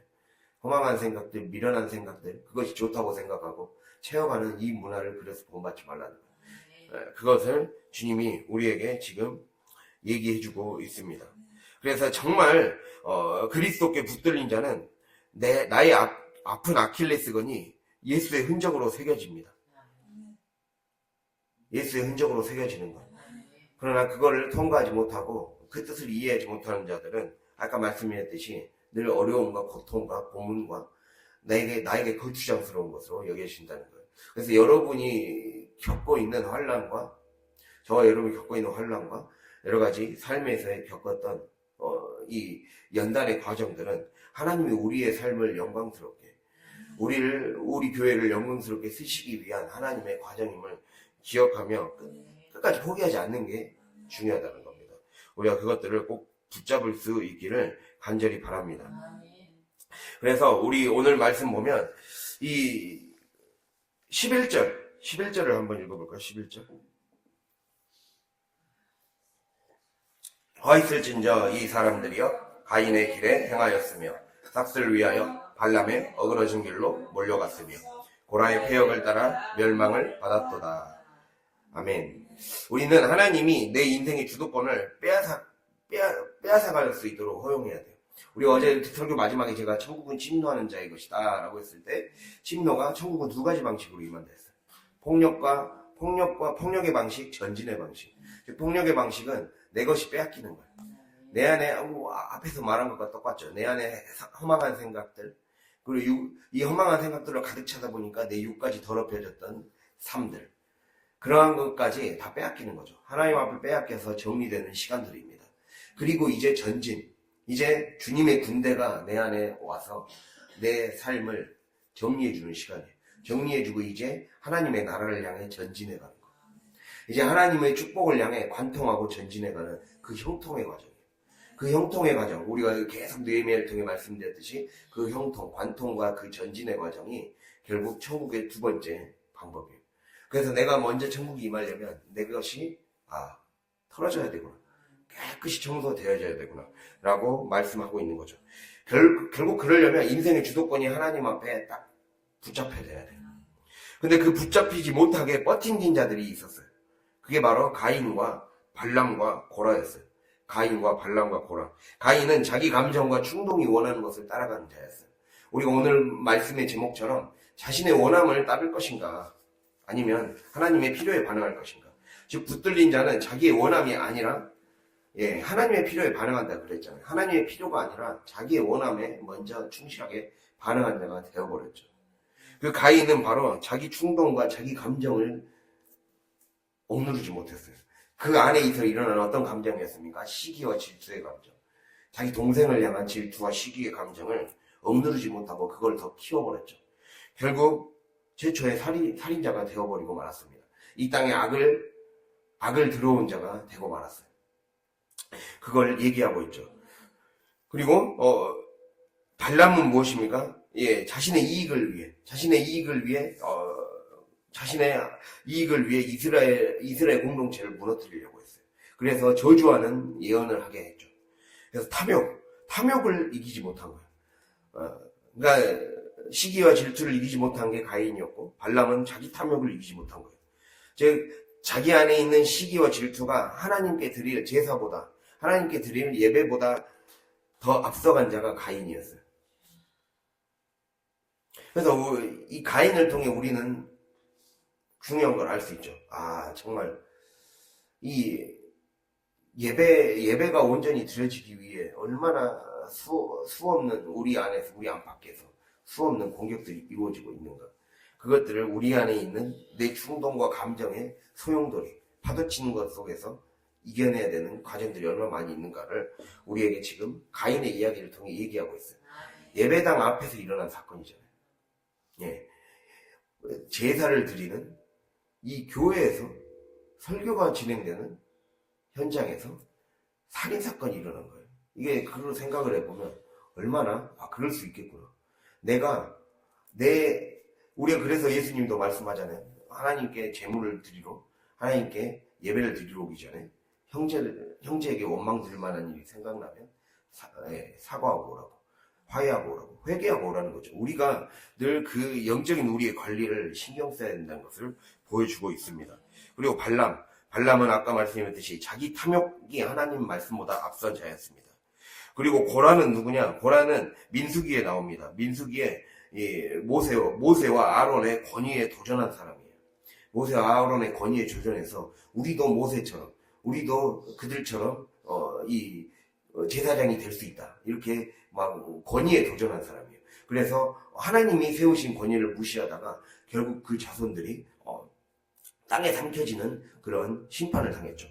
허망한 생각들, 미련한 생각들, 그것이 좋다고 생각하고 채워가는 이 문화를 그래서 본받지 말라는 거예요. 그것을 주님이 우리에게 지금 얘기해주고 있습니다. 그래서 정말 그리스도께 붙들린 자는 나의 아픈 아킬레스건이 예수의 흔적으로 새겨집니다. 예수의 흔적으로 새겨지는 거예요. 그러나 그거를 통과하지 못하고 그 뜻을 이해하지 못하는 자들은 아까 말씀드렸듯이 늘 어려움과 고통과 고문과 나에게 거추장스러운 것으로 여겨진다는 거예요. 그래서 여러분이 겪고 있는 환난과 저와 여러분이 겪고 있는 환난과 여러 가지 삶에서 겪었던 이 연단의 과정들은 하나님이 우리의 삶을 영광스럽게 우리 교회를 영광스럽게 쓰시기 위한 하나님의 과정임을 기억하며 끝까지 포기하지 않는 게 중요하다는 겁니다. 우리가 그것들을 꼭 붙잡을 수 있기를 간절히 바랍니다. 그래서 우리 오늘 말씀 보면 이 11절 11절을 한번 읽어볼까요? 11절. 화 있을진저 이 사람들이여 가인의 길에 행하였으며 삭스를 위하여 발람의 어그러진 길로 몰려갔으며 고라의 패역을 따라 멸망을 받았도다. 아멘. 우리는 하나님이 내 인생의 주도권을 빼앗아갈 수 있도록 허용해야 돼요. 우리 어제 설교 마지막에 제가 천국은 침노하는 자의 것이다 라고 했을 때 침노가 천국은 두 가지 방식으로 임한다 했어요. 폭력의 방식, 전진의 방식. 폭력의 방식은 내 것이 빼앗기는 거예요. 내 안에 앞에서 말한 것과 똑같죠. 내 안에 허망한 생각들, 그리고 이 허망한 생각들을 가득 차다 보니까 내 육까지 더럽혀졌던 삶들, 그러한 것까지 다 빼앗기는 거죠. 하나님 앞에 빼앗겨서 정리되는 시간들입니다. 그리고 이제 전진, 이제 주님의 군대가 내 안에 와서 내 삶을 정리해주는 시간이에요. 정리해주고 이제 하나님의 나라를 향해 전진해가는 거. 이제 하나님의 축복을 향해 관통하고 전진해가는 그 형통의 과정이에요. 그 형통의 과정, 우리가 계속 느헤미야를 통해 말씀드렸듯이 그 형통, 관통과 그 전진의 과정이 결국 천국의 두 번째 방법이에요. 그래서 내가 먼저 천국에 임하려면 내 것이 털어져야 되구나, 깨끗이 청소되어져야 되구나 라고 말씀하고 있는 거죠. 결국 그러려면 인생의 주도권이 하나님 앞에 딱 붙잡혀야 돼요. 근데 그 붙잡히지 못하게 버틴 자들이 있었어요. 그게 바로 가인과 발람과 고라였어요. 가인과 발람과 고라. 가인은 자기 감정과 충동이 원하는 것을 따라가는 자였어요. 우리가 오늘 말씀의 제목처럼 자신의 원함을 따를 것인가, 아니면 하나님의 필요에 반응할 것인가. 즉 붙들린 자는 자기의 원함이 아니라 하나님의 필요에 반응한다 그랬잖아요. 하나님의 필요가 아니라 자기의 원함에 먼저 충실하게 반응한 자가 되어버렸죠. 그 가인은 바로 자기 충동과 자기 감정을 억누르지 못했어요. 그 안에 있어 일어나는 어떤 감정이었습니까? 시기와 질투의 감정. 자기 동생을 향한 질투와 시기의 감정을 억누르지 못하고 그걸 더 키워버렸죠. 결국 최초의 살인자가 되어버리고 말았습니다. 이 땅에 악을 들어온 자가 되고 말았어요. 그걸 얘기하고 있죠. 그리고 발람은 무엇입니까? 자신의 이익을 위해 이스라엘 공동체를 무너뜨리려고 했어요. 그래서 저주하는 예언을 하게 했죠. 그래서 탐욕을 이기지 못한 거예요. 그러니까 시기와 질투를 이기지 못한 게 가인이었고, 발람은 자기 탐욕을 이기지 못한 거예요. 즉 자기 안에 있는 시기와 질투가 하나님께 드릴 제사보다, 하나님께 드릴 예배보다 더 앞서간 자가 가인이었어요. 그래서 이 가인을 통해 우리는 중요한 걸 알 수 있죠. 정말 이 예배가 온전히 드려지기 위해 얼마나 수없는 우리 안에서, 우리 안팎에서 수없는 공격들이 이루어지고 있는가. 그것들을 우리 안에 있는 내 충동과 감정의 소용돌이, 파도치는 것 속에서 이겨내야 되는 과정들이 얼마나 많이 있는가를 우리에게 지금 가인의 이야기를 통해 얘기하고 있어요. 예배당 앞에서 일어난 사건이잖아요. 제사를 드리는 이 교회에서 설교가 진행되는 현장에서 살인사건이 일어난 거예요. 이게 그걸 생각을 해보면 얼마나 그럴 수 있겠구나. 우리가 그래서 예수님도 말씀하잖아요. 하나님께 제물을 드리러, 하나님께 예배를 드리러 오기 전에 형제에게 원망 드릴 만한 일이 생각나면 사과하고 오라고, 화해하고 오라고, 회개하고 오라는 거죠. 우리가 늘 그 영적인 우리의 관리를 신경 써야 된다는 것을 보여주고 있습니다. 그리고 발람은 아까 말씀드렸듯이 자기 탐욕이 하나님 말씀보다 앞선 자였습니다. 그리고 고라는 누구냐? 고라는 민수기에 나옵니다. 민수기에 모세와 아론의 권위에 도전한 사람이에요. 모세와 아론의 권위에 도전해서 우리도 그들처럼 제사장이 될 수 있다, 이렇게 막 권위에 도전한 사람이에요. 그래서 하나님이 세우신 권위를 무시하다가 결국 그 자손들이 땅에 삼켜지는 그런 심판을 당했죠.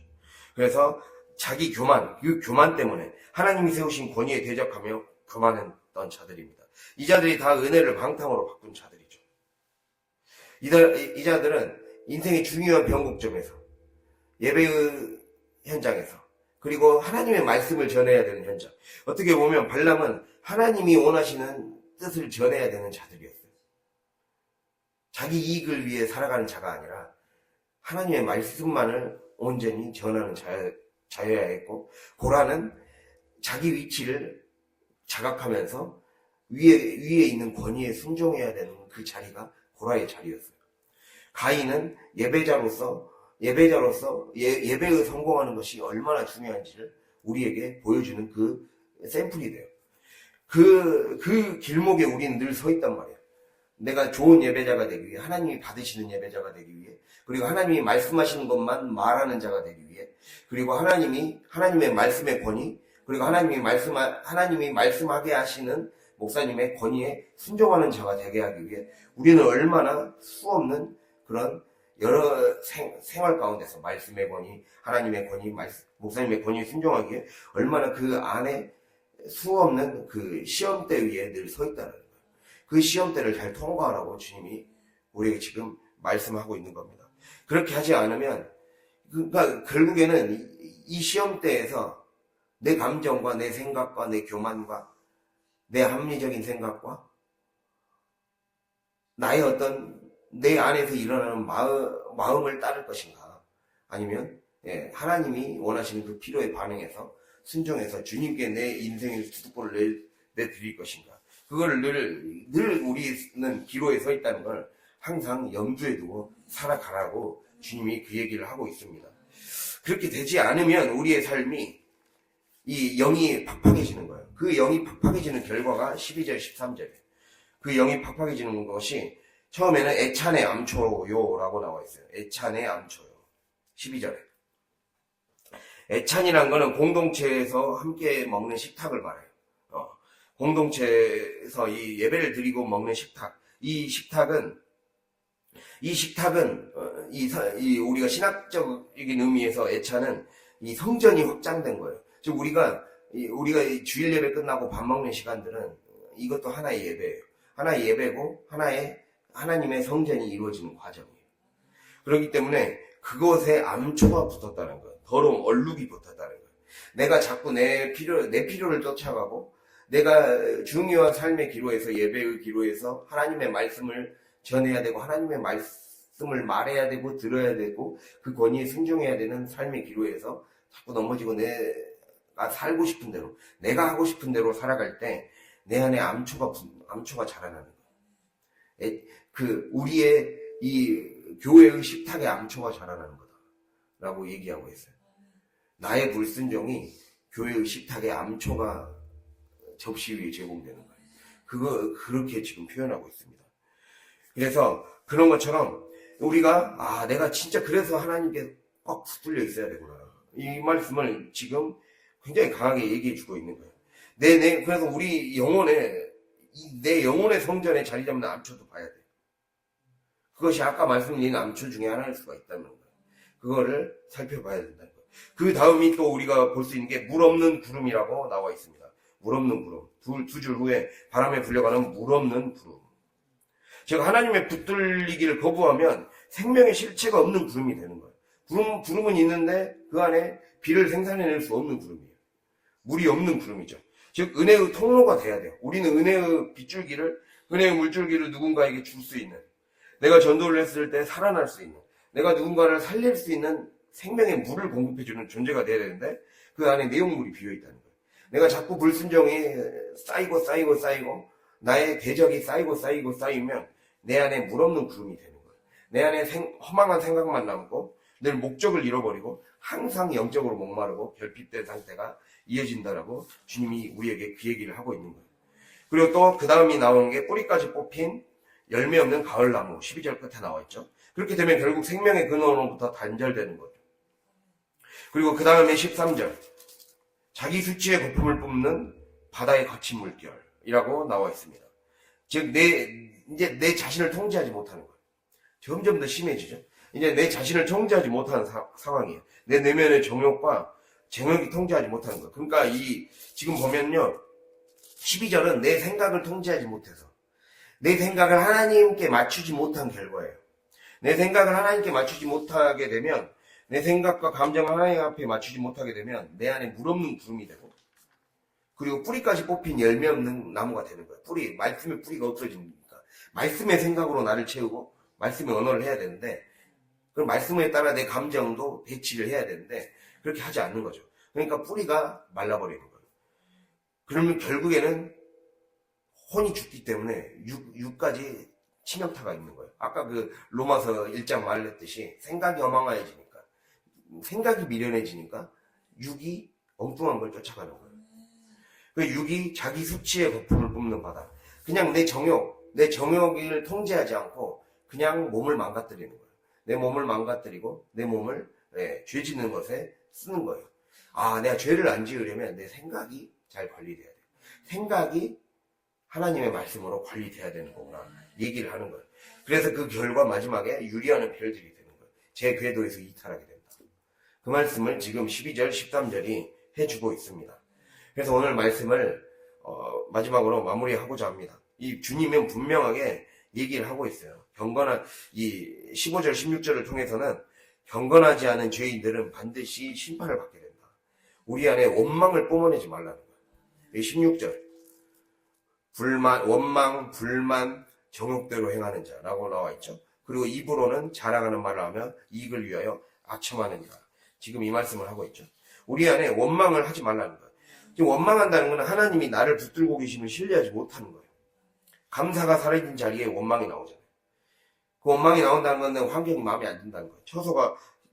그래서 자기 그 교만 때문에 하나님이 세우신 권위에 대적하며 교만했던 자들입니다. 이 자들이 다 은혜를 방탕으로 바꾼 자들이죠. 이 자들은 인생의 중요한 변곡점에서, 예배의 현장에서, 그리고 하나님의 말씀을 전해야 되는 현장, 어떻게 보면 발람은 하나님이 원하시는 뜻을 전해야 되는 자들이었어요. 자기 이익을 위해 살아가는 자가 아니라 하나님의 말씀만을 온전히 전하는 자여야 했고, 고라는 자기 위치를 자각하면서 위에 있는 권위에 순종해야 되는 그 자리가 고라의 자리였어요. 가인은 예배에 성공하는 것이 얼마나 중요한지를 우리에게 보여주는 그 샘플이 돼요. 그 길목에 우리는 늘 서 있단 말이에요. 내가 좋은 예배자가 되기 위해, 하나님이 받으시는 예배자가 되기 위해, 그리고 하나님이 말씀하시는 것만 말하는 자가 되기 위해, 그리고 하나님의 말씀의 권위, 그리고 하나님이 말씀하게 하시는 목사님의 권위에 순종하는 자가 되게 하기 위해 우리는 얼마나 수없는 그런 여러 생활 가운데서 말씀의 권위, 하나님의 권위, 목사님의 권위에 순종하기에 얼마나 그 안에 수없는 그 시험대 위에 늘 서 있다는 거예요. 그 시험대를 잘 통과하라고 주님이 우리에게 지금 말씀하고 있는 겁니다. 그렇게 하지 않으면, 그러니까 결국에는 이 시험대에서 내 감정과 내 생각과 내 교만과 내 합리적인 생각과 나의 어떤 내 안에서 일어나는 마음을 따를 것인가, 아니면 하나님이 원하시는 그 필요에 반응해서 순종해서 주님께 내 인생의 주도권을 내드릴 것인가, 그걸 늘 우리는 기로에 서 있다는 걸 항상 염두에 두고 살아가라고 주님이 그 얘기를 하고 있습니다. 그렇게 되지 않으면 우리의 삶이 이 영이 팍팍해지는 거예요. 그 영이 팍팍해지는 결과가 12절 13절이에요. 그 영이 팍팍해지는 것이 처음에는 애찬의 암초요라고 나와 있어요. 애찬의 암초요. 12절에. 애찬이란 거는 공동체에서 함께 먹는 식탁을 말해요. 공동체에서 이 예배를 드리고 먹는 식탁. 이 식탁은 우리가 신학적인 의미에서 애찬은 이 성전이 확장된 거예요. 즉 우리가 주일 예배 끝나고 밥 먹는 시간들은 이것도 하나의 예배예요. 하나의 예배고 하나님의 성전이 이루어지는 과정이에요. 그렇기 때문에 그것에 암초가 붙었다는 거예요. 더러운 얼룩이 붙었다는 거예요. 내가 자꾸 내 필요를 쫓아가고, 내가 중요한 삶의 기로에서, 예배의 기로에서 하나님의 말씀을 전해야 되고, 하나님의 말씀을 말해야 되고, 들어야 되고, 그 권위에 순종해야 되는 삶의 기로에서 자꾸 넘어지고 내가 살고 싶은 대로, 내가 하고 싶은 대로 살아갈 때 내 안에 암초가 자라나는 거예요. 우리의 이 교회의 식탁에 암초가 자라나는 거다라고 얘기하고 있어요. 나의 불순종이 교회의 식탁에 암초가 접시 위에 제공되는 거예요. 그렇게 지금 표현하고 있습니다. 그래서 그런 것처럼 우리가 내가 진짜 그래서 하나님께 꽉 붙들려 있어야 되구나, 이 말씀을 지금 굉장히 강하게 얘기해 주고 있는 거예요. 그래서 내 영혼의 성전에 자리 잡는 암초도 봐야 돼요. 그것이 아까 말씀드린 암초 중에 하나일 수가 있다는 거예요. 그거를 살펴봐야 된다는 거예요. 그 다음이 또 우리가 볼 수 있는 게 물 없는 구름이라고 나와 있습니다. 물 없는 구름. 두 줄 후에 바람에 불려가는 물 없는 구름. 즉 하나님의 붙들리기를 거부하면 생명의 실체가 없는 구름이 되는 거예요. 구름은 있는데 그 안에 비를 생산해낼 수 없는 구름이에요. 물이 없는 구름이죠. 즉 은혜의 통로가 돼야 돼요. 우리는 은혜의 빗줄기를, 은혜의 물줄기를 누군가에게 줄 수 있는, 내가 전도를 했을 때 살아날 수 있는, 내가 누군가를 살릴 수 있는 생명의 물을 공급해주는 존재가 돼야 되는데 그 안에 내용물이 비어있다는 거예요. 내가 자꾸 불순종이 쌓이고 나의 대적이 쌓이면 내 안에 물 없는 구름이 되는 거예요. 내 안에 허망한 생각만 남고 늘 목적을 잃어버리고 항상 영적으로 목마르고 결핍된 상태가 이어진다라고 주님이 우리에게 그 얘기를 하고 있는 거예요. 그리고 또 그 다음이 나오는 게 뿌리까지 뽑힌 열매 없는 가을나무, 12절 끝에 나와 있죠. 그렇게 되면 결국 생명의 근원으로부터 단절되는 거죠. 그리고 그 다음에 13절, 자기 수치의 거품을 뿜는 바다의 거친 물결이라고 나와 있습니다. 즉 이제 내 자신을 통제하지 못하는 거예요. 점점 더 심해지죠. 이제 내 자신을 통제하지 못하는 상황이에요. 내 내면의 정욕과 정욕이 통제하지 못하는 거예요. 그러니까 지금 보면요, 12절은 내 생각을 통제하지 못해서, 내 생각을 하나님께 맞추지 못한 결과예요. 내 생각을 하나님께 맞추지 못하게 되면, 내 생각과 감정을 하나님 앞에 맞추지 못하게 되면 내 안에 물 없는 구름이 되고, 그리고 뿌리까지 뽑힌 열매 없는 나무가 되는 거예요. 말씀의 뿌리가 없어지니까 말씀의 생각으로 나를 채우고 말씀의 언어를 해야 되는데, 그 말씀에 따라 내 감정도 배치를 해야 되는데, 그렇게 하지 않는 거죠. 그러니까 뿌리가 말라버리는 거예요. 그러면 결국에는 혼이 죽기 때문에 육까지 치명타가 있는 거예요. 아까 그 로마서 1장 말했듯이 생각이 어망하여지니까, 생각이 미련해지니까 육이 엉뚱한 걸 쫓아가는 거예요. 그 육이 자기 수치의 거품을 뿜는 바다. 그냥 내 정욕을 통제하지 않고 그냥 몸을 망가뜨리는 거예요. 내 몸을 망가뜨리고 내 몸을 죄 짓는 것에 쓰는 거예요. 아, 내가 죄를 안 지으려면 내 생각이 잘 관리돼야 돼요. 생각이 하나님의 말씀으로 관리돼야 되는 거구나 얘기를 하는 거예요. 그래서 그 결과 마지막에 유리하는 별들이 되는 거예요. 제 궤도에서 이탈하게 된다. 그 말씀을 지금 12절 13절이 해주고 있습니다. 그래서 오늘 말씀을 마지막으로 마무리하고자 합니다. 이 주님은 분명하게 얘기를 하고 있어요. 이 15절 16절을 통해서는 경건하지 않은 죄인들은 반드시 심판을 받게 된다. 우리 안에 원망을 뿜어내지 말라는 거예요. 16절 원망, 불만, 정욕대로 행하는 자라고 나와 있죠. 그리고 입으로는 자랑하는 말을 하며 이익을 위하여 아첨하느니라. 지금 이 말씀을 하고 있죠. 우리 안에 원망을 하지 말라는 거예요. 지금 원망한다는 것은 하나님이 나를 붙들고 계심을 신뢰하지 못하는 거예요. 감사가 사라진 자리에 원망이 나오잖아요. 그 원망이 나온다는 것은 환경이 마음에 안 든다는 거예요.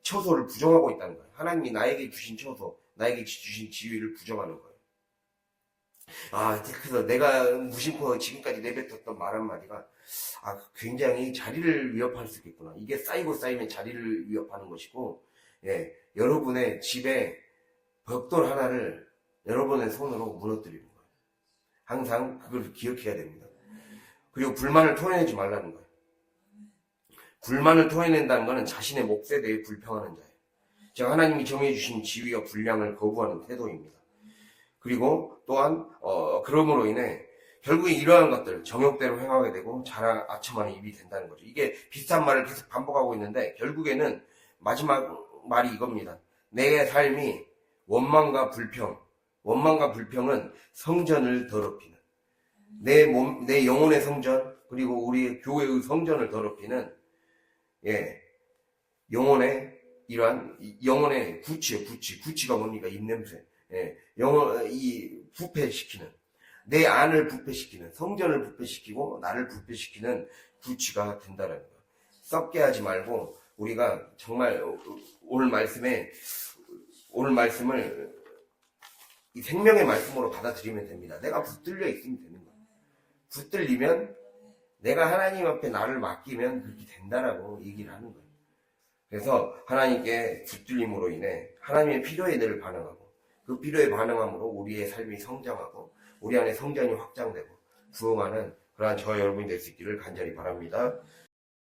처소를 부정하고 있다는 거예요. 하나님이 나에게 주신 처소, 나에게 주신 지위를 부정하는 거예요. 그래서 내가 무심코 지금까지 내뱉었던 말 한마디가 굉장히 자리를 위협할 수 있겠구나. 이게 쌓이면 자리를 위협하는 것이고, 여러분의 집에 벽돌 하나를 여러분의 손으로 무너뜨리는 거예요. 항상 그걸 기억해야 됩니다. 그리고 불만을 토해내지 말라는 거예요. 불만을 토해낸다는 것은 자신의 몫에 대해 불평하는 자예요. 즉 하나님이 정해주신 지위와 분량을 거부하는 태도입니다. 그리고 또한 그럼으로 인해 결국에 이러한 것들 정욕대로 행하게 되고 자랑 아첨하는 입이 된다는 거죠. 이게 비슷한 말을 계속 반복하고 있는데 결국에는 마지막 말이 이겁니다. 내 삶이 원망과 불평은 성전을 더럽히는 내 영혼의 성전 그리고 우리 교회의 성전을 더럽히는 영혼의 구치가 뭡니까? 입냄새. 부패시키는, 내 안을 부패시키는, 성전을 부패시키고, 나를 부패시키는 구치가 된다는 거예요. 썩게 하지 말고, 우리가 정말 오늘 말씀을 이 생명의 말씀으로 받아들이면 됩니다. 내가 붙들려 있으면 되는 거예요. 붙들리면 내가 하나님 앞에 나를 맡기면 그렇게 된다라고 얘기를 하는 거예요. 그래서 하나님께 붙들림으로 인해 하나님의 필요에 늘 반응하고, 그 필요에 반응함으로 우리의 삶이 성장하고 우리 안에 성전이 확장되고 부흥하는 그러한 저와 여러분이 될 수 있기를 간절히 바랍니다.